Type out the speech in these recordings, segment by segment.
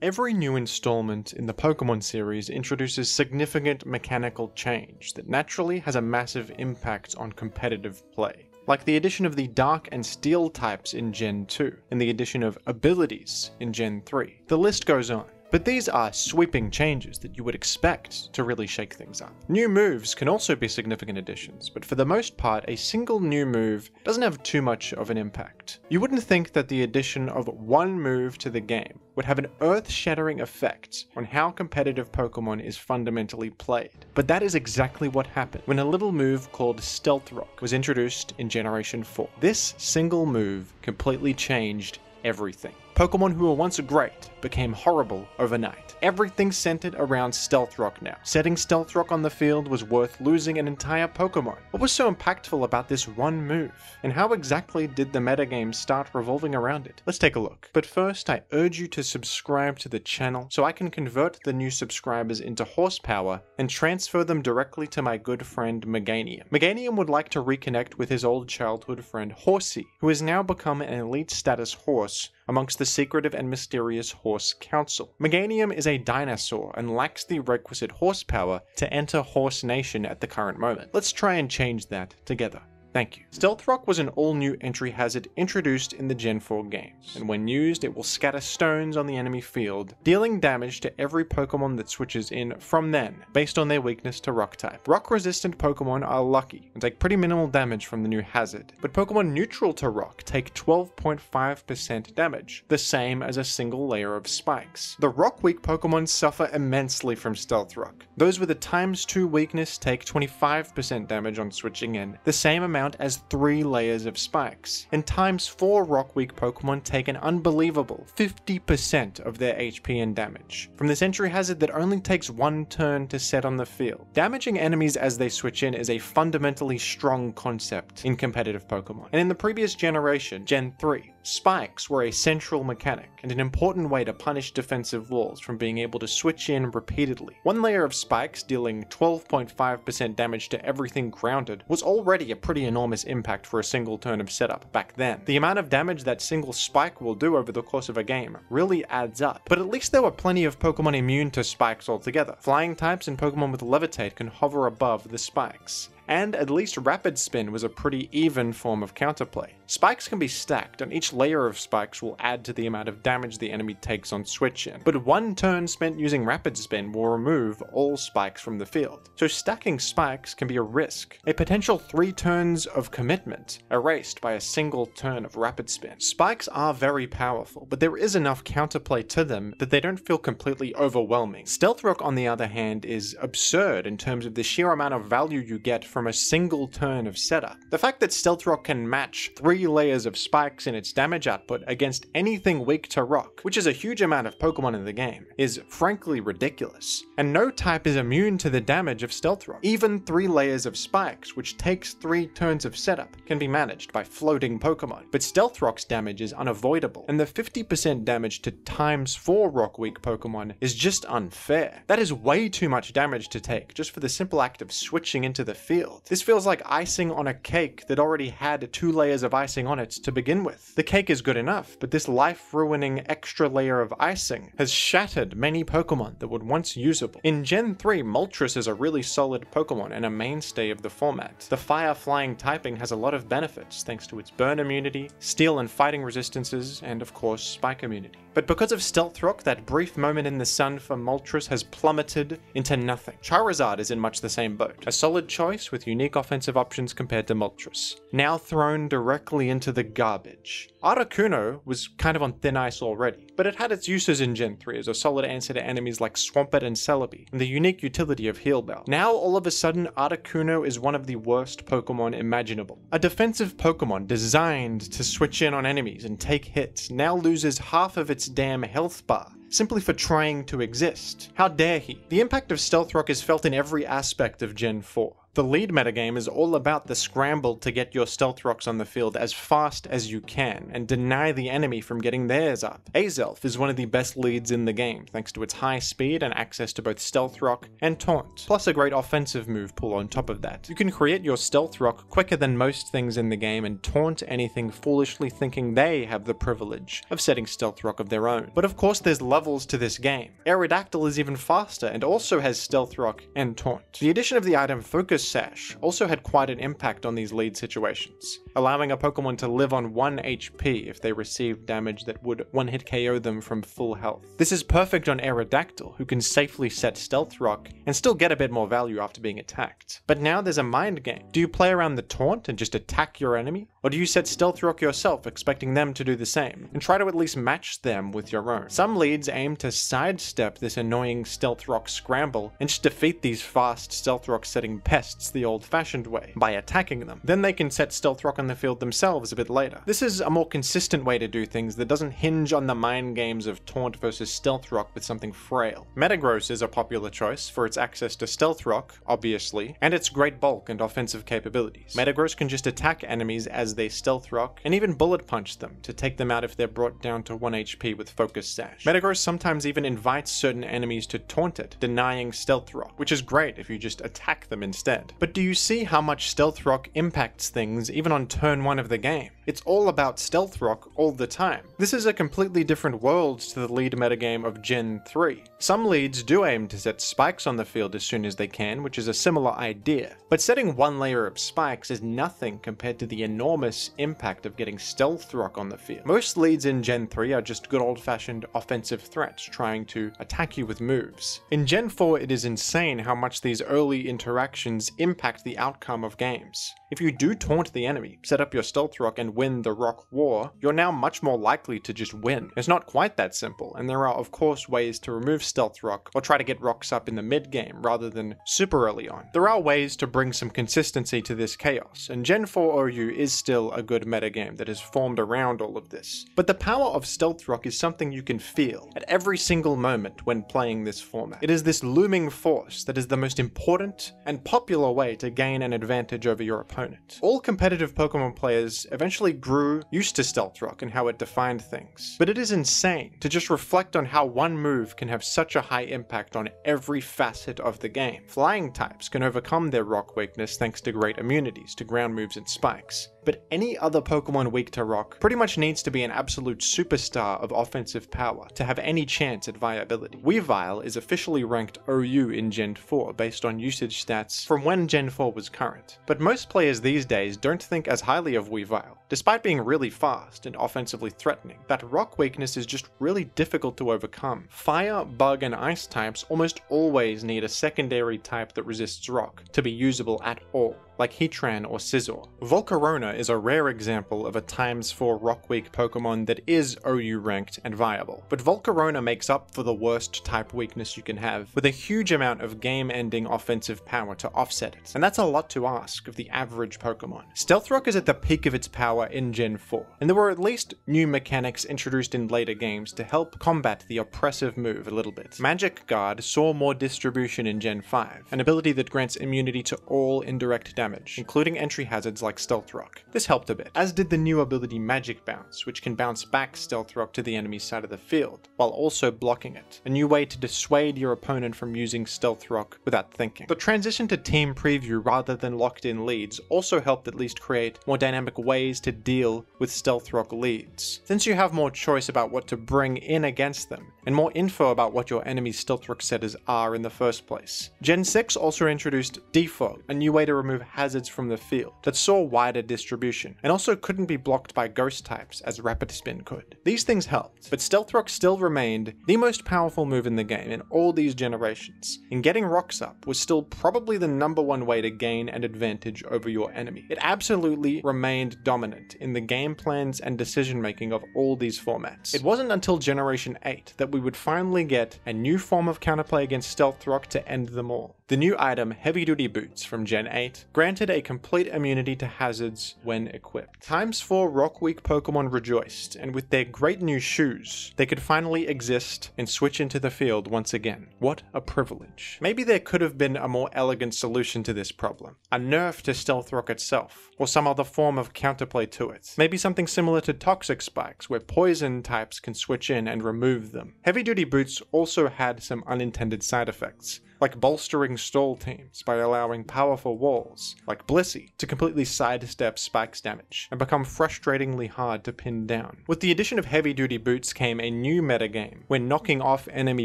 Every new installment in the Pokemon series introduces significant mechanical change that naturally has a massive impact on competitive play. Like the addition of the Dark and Steel types in Gen 2, and the addition of abilities in Gen 3. The list goes on. But these are sweeping changes that you would expect to really shake things up. New moves can also be significant additions, but for the most part, a single new move doesn't have too much of an impact. You wouldn't think that the addition of one move to the game would have an earth-shattering effect on how competitive Pokemon is fundamentally played. But that is exactly what happened when a little move called Stealth Rock was introduced in Generation 4. This single move completely changed everything. Pokemon who were once great became horrible overnight. Everything centered around Stealth Rock now. Setting Stealth Rock on the field was worth losing an entire Pokemon. What was so impactful about this one move? And how exactly did the metagame start revolving around it? Let's take a look. But first, I urge you to subscribe to the channel so I can convert the new subscribers into horsepower and transfer them directly to my good friend Meganium. Meganium would like to reconnect with his old childhood friend Horsey, who has now become an elite status horse amongst the secretive and mysterious Horse Council. Meganium is a dinosaur and lacks the requisite horsepower to enter Horse Nation at the current moment. Let's try and change that together. Thank you. Stealth Rock was an all-new entry hazard introduced in the Gen 4 games, and when used it will scatter stones on the enemy field, dealing damage to every Pokemon that switches in from then, based on their weakness to Rock type. Rock-resistant Pokemon are lucky and take pretty minimal damage from the new hazard, but Pokemon neutral to Rock take 12.5% damage, the same as a single layer of spikes. The Rock-weak Pokemon suffer immensely from Stealth Rock. Those with a ×2 weakness take 25% damage on switching in, the same amount as 3 layers of spikes, and ×4 rock-weak Pokemon take an unbelievable 50% of their HP and damage from this entry hazard that only takes 1 turn to set on the field. Damaging enemies as they switch in is a fundamentally strong concept in competitive Pokemon, and in the previous generation, Gen 3, spikes were a central mechanic and an important way to punish defensive walls from being able to switch in repeatedly. 1 layer of spikes dealing 12.5% damage to everything grounded was already a pretty enormous impact for a single turn of setup back then. The amount of damage that single spike will do over the course of a game really adds up, but at least there were plenty of Pokemon immune to spikes altogether. Flying types and Pokemon with Levitate can hover above the spikes. And at least Rapid Spin was a pretty even form of counterplay. Spikes can be stacked, and each layer of spikes will add to the amount of damage the enemy takes on switch in. But 1 turn spent using Rapid Spin will remove all spikes from the field. So stacking spikes can be a risk. A potential 3 turns of commitment erased by a single turn of Rapid Spin. Spikes are very powerful, but there is enough counterplay to them that they don't feel completely overwhelming. Stealth Rock, on the other hand, is absurd in terms of the sheer amount of value you get from a single turn of setup. The fact that Stealth Rock can match 3 layers of spikes in its damage output against anything weak to Rock, which is a huge amount of Pokemon in the game, is frankly ridiculous. And no type is immune to the damage of Stealth Rock. Even 3 layers of spikes, which takes 3 turns of setup, can be managed by floating Pokemon. But Stealth Rock's damage is unavoidable, and the 50% damage to ×4 Rock weak Pokemon is just unfair. That is way too much damage to take just for the simple act of switching into the field. This feels like icing on a cake that already had 2 layers of icing on it to begin with. The cake is good enough, but this life-ruining extra layer of icing has shattered many Pokemon that were once usable. In Gen 3, Moltres is a really solid Pokemon and a mainstay of the format. The fire-flying typing has a lot of benefits thanks to its burn immunity, steel and fighting resistances, and of course spike immunity. But because of Stealth Rock, that brief moment in the sun for Moltres has plummeted into nothing. Charizard is in much the same boat. A solid choice with unique offensive options compared to Moltres. Now thrown directly into the garbage. Articuno was kind of on thin ice already, but it had its uses in Gen 3 as a solid answer to enemies like Swampert and Celebi, and the unique utility of Heal Bell. Now all of a sudden, Articuno is one of the worst Pokemon imaginable. A defensive Pokemon designed to switch in on enemies and take hits now loses half of its damn health bar simply for trying to exist. How dare he? The impact of Stealth Rock is felt in every aspect of Gen 4. The lead metagame is all about the scramble to get your stealth rocks on the field as fast as you can, and deny the enemy from getting theirs up. Azelf is one of the best leads in the game, thanks to its high speed and access to both stealth rock and taunt, plus a great offensive move pool on top of that. You can create your stealth rock quicker than most things in the game and taunt anything foolishly thinking they have the privilege of setting stealth rock of their own. But of course there's levels to this game. Aerodactyl is even faster and also has stealth rock and taunt. The addition of the item Focus Sash also had quite an impact on these lead situations, allowing a Pokemon to live on 1 HP if they received damage that would one-hit KO them from full health. This is perfect on Aerodactyl, who can safely set stealth rock and still get a bit more value after being attacked. But now there's a mind game. Do you play around the taunt and just attack your enemy? Or do you set stealth rock yourself, expecting them to do the same, and try to at least match them with your own? Some leads aim to sidestep this annoying stealth rock scramble and just defeat these fast stealth rock setting pests the old-fashioned way, by attacking them. Then they can set stealth rock on the field themselves a bit later. This is a more consistent way to do things that doesn't hinge on the mind games of taunt versus stealth rock with something frail. Metagross is a popular choice for its access to stealth rock, obviously, and its great bulk and offensive capabilities. Metagross can just attack enemies as they stealth rock, and even bullet punch them to take them out if they're brought down to 1 HP with Focus Sash. Metagross sometimes even invites certain enemies to taunt it, denying stealth rock, which is great if you just attack them instead. But do you see how much stealth rock impacts things even on turn 1 of the game? It's all about stealth rock all the time. This is a completely different world to the lead metagame of Gen 3. Some leads do aim to set spikes on the field as soon as they can, which is a similar idea. But setting 1 layer of spikes is nothing compared to the enormous impact of getting stealth rock on the field. Most leads in Gen 3 are just good old-fashioned offensive threats trying to attack you with moves. In Gen 4 it is insane how much these early interactions impact the outcome of games. If you do taunt the enemy, set up your stealth rock and win the rock war, you're now much more likely to just win. It's not quite that simple, and there are of course ways to remove stealth rock or try to get rocks up in the mid game rather than super early on. There are ways to bring some consistency to this chaos, and Gen 4 OU is still a good metagame that has formed around all of this. But the power of stealth rock is something you can feel at every single moment when playing this format. It is this looming force that is the most important and popular way to gain an advantage over your opponent. All competitive Pokemon players eventually grew used to stealth rock and how it defined things. But it is insane to just reflect on how one move can have such a high impact on every facet of the game. Flying types can overcome their rock weakness thanks to great immunities to ground moves and spikes. But any other Pokemon weak to rock pretty much needs to be an absolute superstar of offensive power to have any chance at viability. Weavile is officially ranked OU in Gen 4 based on usage stats from when Gen 4 was current. But most players these days don't think as highly of Weavile. Despite being really fast and offensively threatening, that rock weakness is just really difficult to overcome. Fire, bug, and ice types almost always need a secondary type that resists rock to be usable at all, like Heatran or Scizor. Volcarona is a rare example of a ×4 rock-weak Pokemon that is OU ranked and viable, but Volcarona makes up for the worst type weakness you can have with a huge amount of game-ending offensive power to offset it, and that's a lot to ask of the average Pokemon. Stealth Rock is at the peak of its power in Gen 4, and there were at least new mechanics introduced in later games to help combat the oppressive move a little bit. Magic Guard saw more distribution in Gen 5, an ability that grants immunity to all indirect damage, including entry hazards like Stealth Rock. This helped a bit, as did the new ability Magic Bounce, which can bounce back Stealth Rock to the enemy's side of the field, while also blocking it, a new way to dissuade your opponent from using Stealth Rock without thinking. The transition to team preview rather than locked-in leads also helped at least create more dynamic ways to deal with Stealth Rock leads, since you have more choice about what to bring in against them, and more info about what your enemy's Stealth Rock setters are in the first place. Gen 6 also introduced Defog, a new way to remove hazards from the field that saw wider distribution, and also couldn't be blocked by ghost types as Rapid Spin could. These things helped, but Stealth Rock still remained the most powerful move in the game in all these generations, and getting rocks up was still probably the #1 way to gain an advantage over your enemy. It absolutely remained dominant in the game plans and decision making of all these formats. It wasn't until Generation 8 that we would finally get a new form of counterplay against Stealth Rock to end them all. The new item, Heavy Duty Boots from Gen 8, granted a complete immunity to hazards when equipped. Times 4 Rock Week Pokemon rejoiced, and with their great new shoes, they could finally exist and switch into the field once again. What a privilege. Maybe there could have been a more elegant solution to this problem. A nerf to Stealth Rock itself, or some other form of counterplay to it. Maybe something similar to Toxic Spikes, where poison types can switch in and remove them. Heavy Duty Boots also had some unintended side effects, like bolstering stall teams by allowing powerful walls, like Blissey, to completely sidestep Spike's damage, and become frustratingly hard to pin down. With the addition of Heavy Duty Boots came a new metagame, where knocking off enemy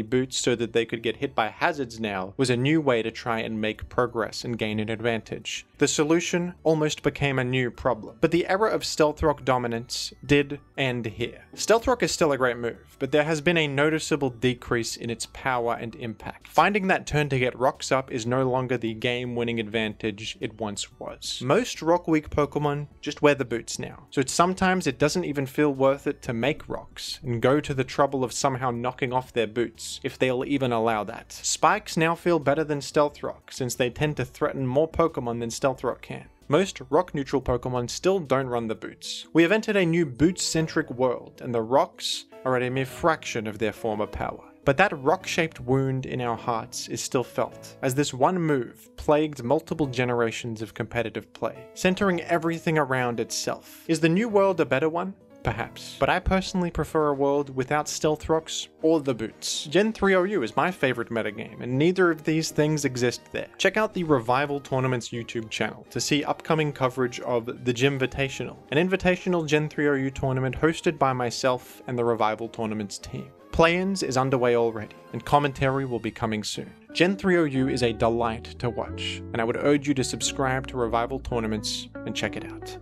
boots so that they could get hit by hazards now was a new way to try and make progress and gain an advantage. The solution almost became a new problem, but the era of Stealth Rock dominance did end here. Stealth Rock is still a great move, but there has been a noticeable decrease in its power and impact. Finding that turn to get rocks up is no longer the game-winning advantage it once was. Most Rock Week Pokemon just wear the boots now, so sometimes it doesn't even feel worth it to make rocks and go to the trouble of somehow knocking off their boots, if they'll even allow that. Spikes now feel better than Stealth Rock, since they tend to threaten more Pokemon than Stealth Rock can. Most rock-neutral Pokemon still don't run the boots. We have entered a new boot-centric world, and the rocks are at a mere fraction of their former power. But that rock-shaped wound in our hearts is still felt, as this one move plagued multiple generations of competitive play, centering everything around itself. Is the new world a better one? Perhaps. But I personally prefer a world without Stealth Rocks or the boots. Gen 3OU is my favorite metagame, and neither of these things exist there. Check out the Revival Tournament's YouTube channel to see upcoming coverage of the Jimvitational, an invitational Gen 3OU tournament hosted by myself and the Revival Tournament's team. Play-ins is underway already, and commentary will be coming soon. Gen 3OU is a delight to watch, and I would urge you to subscribe to Revival Tournaments and check it out.